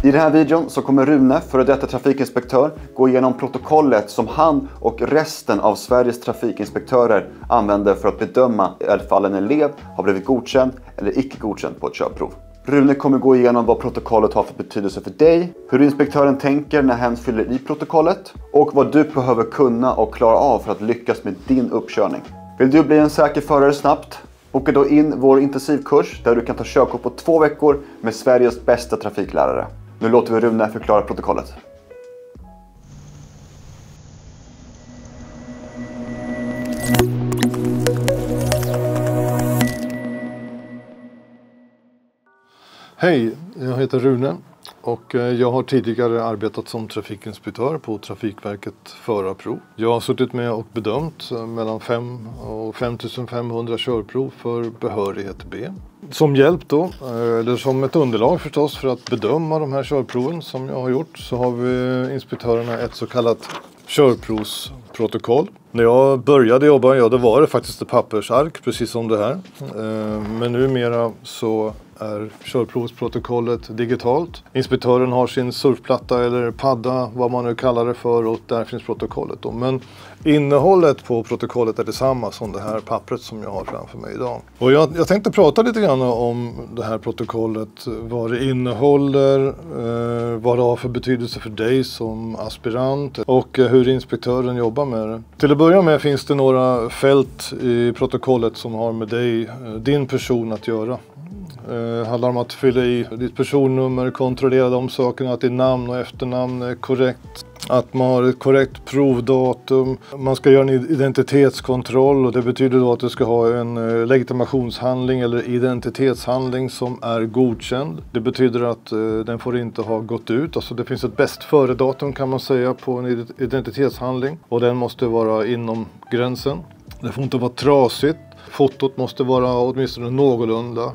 I den här videon så kommer Rune, före detta trafikinspektör, gå igenom protokollet som han och resten av Sveriges trafikinspektörer använder för att bedöma ifall en elev har blivit godkänd eller icke godkänd på ett körprov. Rune kommer gå igenom vad protokollet har för betydelse för dig, hur inspektören tänker när hen fyller i protokollet och vad du behöver kunna och klara av för att lyckas med din uppkörning. Vill du bli en säker förare snabbt? Boka då in vår intensivkurs där du kan ta körkort på 2 veckor med Sveriges bästa trafiklärare. Nu låter vi Rune förklara protokollet. Hej, jag heter Rune och jag har tidigare arbetat som trafikinspektör på Trafikverket Förarprov. Jag har suttit med och bedömt mellan 5 och 5500 körprov för behörighet B. Som hjälp då, eller som ett underlag förstås för att bedöma de här körproven som jag har gjort, så har vi inspektörerna ett så kallat körprovsprotokoll. När jag började jobba, då var det faktiskt ett pappersark, precis som det här. Men numera så är körprovsprotokollet digitalt. Inspektören har sin surfplatta eller padda, vad man nu kallar det för, och där finns protokollet då. Men innehållet på protokollet är detsamma som det här pappret som jag har framför mig idag. Och jag tänkte prata lite grann om det här protokollet, vad det innehåller, vad det har för betydelse för dig som aspirant och hur inspektören jobbar med det. Till att börja med finns det några fält i protokollet som har med dig, din person att göra. Handlar om att fylla i ditt personnummer, kontrollera de sakerna, att ditt namn och efternamn är korrekt, att man har ett korrekt provdatum. Man ska göra en identitetskontroll och det betyder då att du ska ha en legitimationshandling eller identitetshandling som är godkänd. Det betyder att den får inte ha gått ut, alltså det finns ett bäst före-datum kan man säga på en identitetshandling och den måste vara inom gränsen. Det får inte vara trasigt. Fotot måste vara åtminstone någorlunda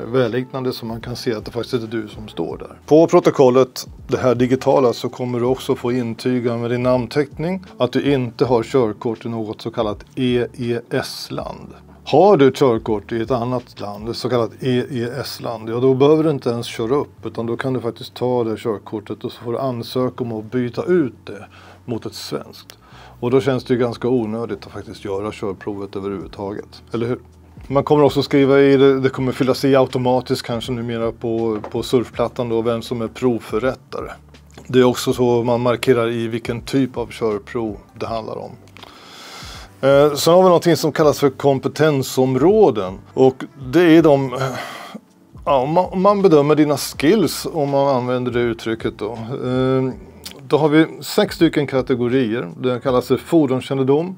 välliknande så man kan se att det faktiskt är du som står där. På protokollet, det här digitala, så kommer du också få intyga med din namnteckning att du inte har körkort i något så kallat EES-land. Har du körkort i ett annat land, ett så kallat EES-land, ja då behöver du inte ens köra upp utan då kan du faktiskt ta det körkortet och så får du ansöka om att byta ut det mot ett svenskt. Och då känns det ju ganska onödigt att faktiskt göra körprovet överhuvudtaget. Eller hur? Man kommer också skriva i det kommer fyllas i automatiskt kanske numera på surfplattan då, vem som är provförrättare. Det är också så man markerar i vilken typ av körprov det handlar om. Sen har vi någonting som kallas för kompetensområden. Och det är de... Ja, man bedömer dina skills om man använder det uttrycket då. Då har vi 6 stycken kategorier. Det kallas för fordonskännedom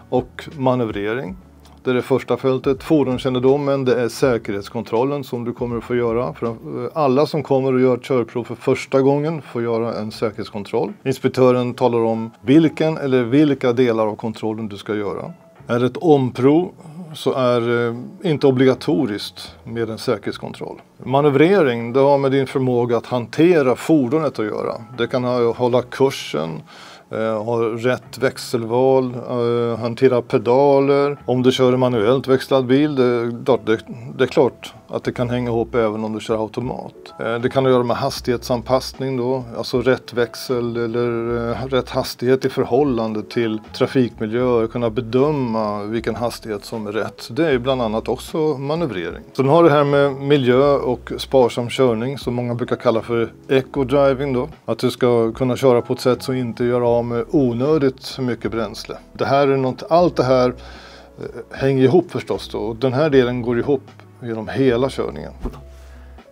och manövrering. Det är det första fältet. Fordonskännedomen, det är säkerhetskontrollen som du kommer att få göra. För alla som kommer och gör körprov för första gången får göra en säkerhetskontroll. Inspektören talar om vilken eller vilka delar av kontrollen du ska göra. Är det ett omprov så är det inte obligatoriskt med en säkerhetskontroll. Manövrering, det har med din förmåga att hantera fordonet att göra. Det kan hålla kursen, ha rätt växelval, hantera pedaler. Om du kör en manuellt växlad bil, det är klart att det kan hänga ihop även om du kör automat. Det kan göra med hastighetsanpassning då, alltså rätt växel eller rätt hastighet i förhållande till trafikmiljö, kunna bedöma vilken hastighet som är rätt. Det är bland annat också manövrering. Sen har det här med miljö och sparsam körning som många brukar kalla för eco-driving då. Att du ska kunna köra på ett sätt som inte gör av med onödigt mycket bränsle. Det här är allt det här hänger ihop förstås då, och den här delen går ihop genom hela körningen.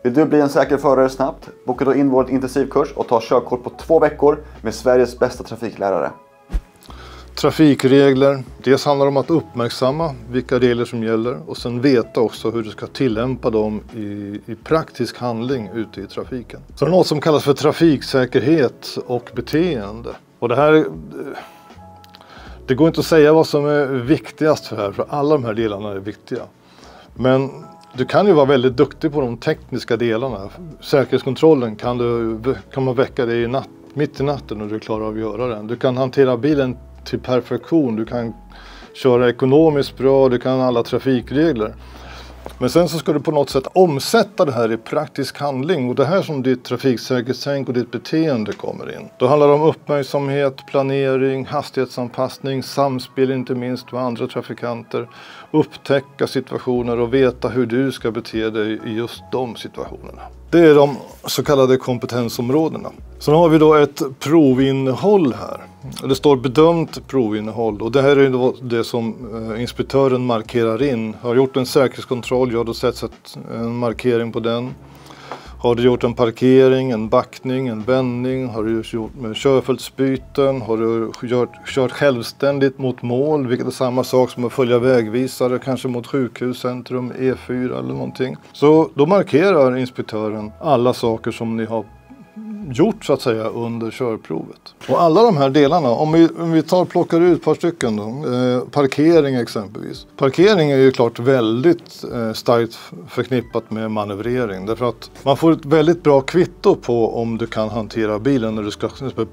Vill du bli en säker förare snabbt? Boka då in vår intensivkurs och ta körkort på 2 veckor med Sveriges bästa trafiklärare. Trafikregler. Dels handlar det om att uppmärksamma vilka regler som gäller och sen veta också hur du ska tillämpa dem i praktisk handling ute i trafiken. Så det är något som kallas för trafiksäkerhet och beteende. Och det här... Det går inte att säga vad som är viktigast för alla de här delarna är viktiga. Men du kan ju vara väldigt duktig på de tekniska delarna. Säkerhetskontrollen kan man väcka dig mitt i natten och du klarar av att göra den. Du kan hantera bilen till perfektion, du kan köra ekonomiskt bra, du kan alla trafikregler. Men sen så ska du på något sätt omsätta det här i praktisk handling. Och det här som ditt trafiksäkerhetstänk och ditt beteende kommer in. Då handlar det om uppmärksamhet, planering, hastighetsanpassning, samspel inte minst med andra trafikanter. Upptäcka situationer och veta hur du ska bete dig i just de situationerna. Det är de så kallade kompetensområdena. Sen har vi då ett provinnehåll här. Det står bedömt provinnehåll och det här är då det som inspektören markerar in. Har gjort en säkerhetskontroll, ja då sätts en markering på den. Har du gjort en parkering, en backning, en vändning, har du gjort med körfältsbyten, har du kört självständigt mot mål, vilket är samma sak som att följa vägvisare, kanske mot sjukhuscentrum, E4 eller någonting. Så då markerar inspektören alla saker som ni har gjort så att säga under körprovet. Och alla de här delarna, om vi plockar ut ett par stycken då, parkering exempelvis. Parkering är ju klart väldigt starkt förknippat med manövrering. Därför att man får ett väldigt bra kvitto på om du kan hantera bilen när du ska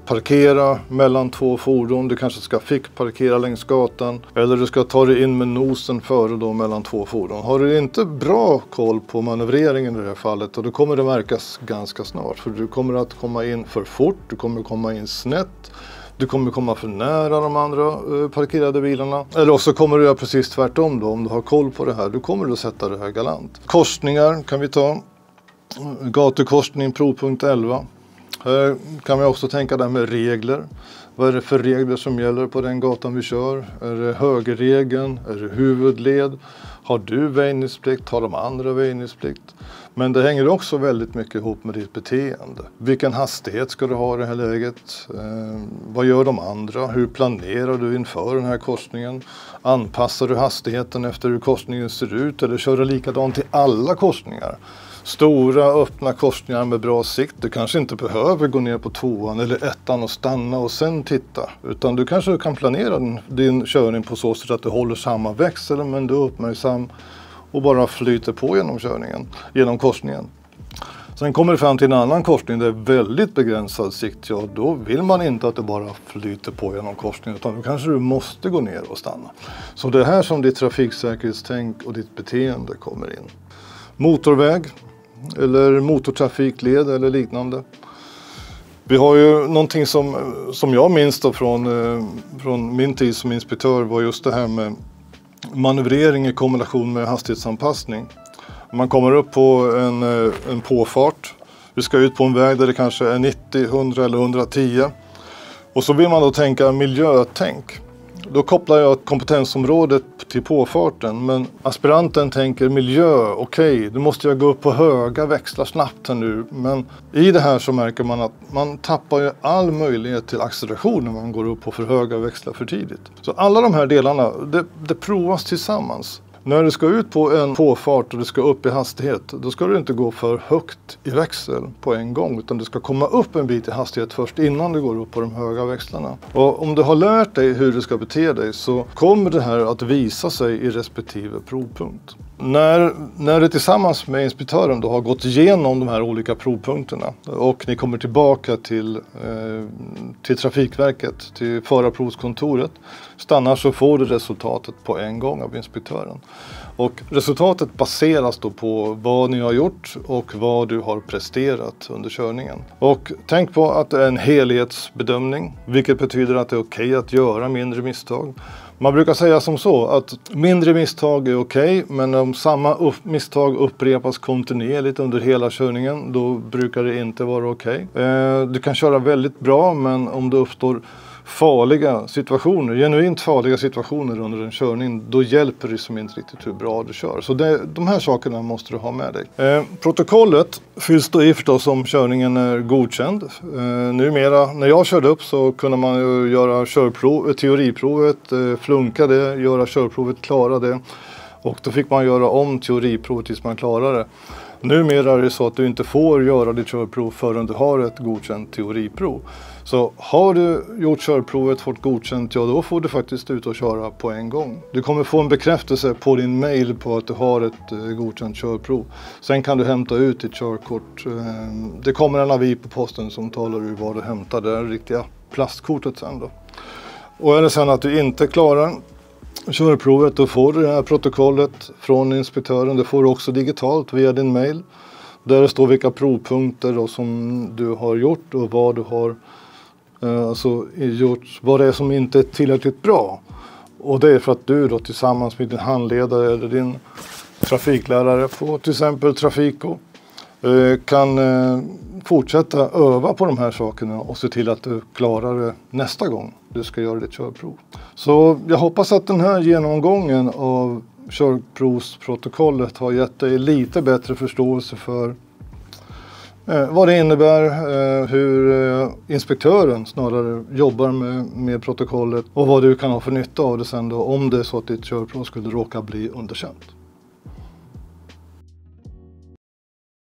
parkera mellan två fordon. Du kanske ska parkera längs gatan eller du ska ta dig in med nosen före då mellan två fordon. Har du inte bra koll på manövreringen i det här fallet och då kommer det märkas ganska snart. För du kommer att komma in för fort, du kommer komma in snett, du kommer komma för nära de andra parkerade bilarna. Eller också kommer du göra precis tvärtom då, om du har koll på det här. Du kommer att sätta det här galant. Korsningar kan vi ta. Gatukorsning, provpunkt 11. Här kan vi också tänka där med regler. Vad är det för regler som gäller på den gatan vi kör? Är det högerregeln? Är det huvudled? Har du väjningsplikt? Har de andra väjningsplikt? Men det hänger också väldigt mycket ihop med ditt beteende. Vilken hastighet ska du ha i det här läget? Vad gör de andra? Hur planerar du inför den här korsningen? Anpassar du hastigheten efter hur korsningen ser ut? Eller kör du likadant till alla korsningar? Stora öppna korsningar med bra sikt. Du kanske inte behöver gå ner på tvåan eller ettan och stanna och sen titta. Utan du kanske kan planera din körning på så sätt att du håller samma växel men du är uppmärksam och bara flyter på genom korsningen. Sen kommer det fram till en annan korsning där det är väldigt begränsad sikt. Ja, då vill man inte att det bara flyter på genom korsningen utan då kanske du måste gå ner och stanna. Så det är här som ditt trafiksäkerhetstänk och ditt beteende kommer in. Motorväg eller motortrafikled eller liknande. Vi har ju någonting som jag minns då från min tid som inspektör var just det här med manövrering i kombination med hastighetsanpassning. Man kommer upp på en påfart. Vi ska ut på en väg där det kanske är 90, 100 eller 110. Och så vill man då tänka miljötänk. Då kopplar jag kompetensområdet till påfarten, men aspiranten tänker miljö, okej, då måste jag gå upp på höga växlar snabbt här nu. Men i det här så märker man att man tappar ju all möjlighet till acceleration när man går upp på för höga växlar för tidigt. Så alla de här delarna, det provas tillsammans. När du ska ut på en påfart och du ska upp i hastighet, då ska du inte gå för högt i växel på en gång. Utan du ska komma upp en bit i hastighet först innan du går upp på de höga växlarna. Och om du har lärt dig hur du ska bete dig så kommer det här att visa sig i respektive provpunkt. När du tillsammans med inspektören då har gått igenom de här olika provpunkterna och ni kommer tillbaka till Trafikverket, till förarprovskontoret, stannar så får du resultatet på en gång av inspektören. Och resultatet baseras då på vad ni har gjort och vad du har presterat under körningen. Och tänk på att det är en helhetsbedömning, vilket betyder att det är okej att göra mindre misstag. Man brukar säga som så att mindre misstag är okej, men om samma misstag upprepas kontinuerligt under hela körningen, då brukar det inte vara okej. Du kan köra väldigt bra, men om det uppstår farliga situationer, genuint farliga situationer under en körning, då hjälper det som inte riktigt hur bra du kör. Så de här sakerna måste du ha med dig. Protokollet fylls då i förstås om körningen är godkänd. Numera, när jag körde upp så kunde man ju göra teoriprovet, flunka det, göra körprovet, klara det. Och då fick man göra om teoriprovet tills man klarade det. Numera är det så att du inte får göra ditt körprov förrän du har ett godkänt teoriprov. Så har du gjort körprovet, fått godkänt, ja då får du faktiskt ut och köra på en gång. Du kommer få en bekräftelse på din mail på att du har ett godkänt körprov. Sen kan du hämta ut ditt körkort. Det kommer en avi på posten som talar ur var du hämtar det riktiga plastkortet sen då. Och är det sen att du inte klarar körprovet, då får du det här protokollet från inspektören. Det får du också digitalt via din mail. Där det står vilka provpunkter då som du har gjort och vad du har gjort, vad det är som inte är tillräckligt bra. Och det är för att du då tillsammans med din handledare eller din trafiklärare på till exempel Trafiko kan fortsätta öva på de här sakerna och se till att du klarar det nästa gång du ska göra ditt körprov. Så jag hoppas att den här genomgången av körprovsprotokollet har gett dig lite bättre förståelse för vad det innebär, hur inspektören snarare jobbar med protokollet och vad du kan ha för nytta av det sen då om det är så att ditt körprov skulle råka bli underkänt.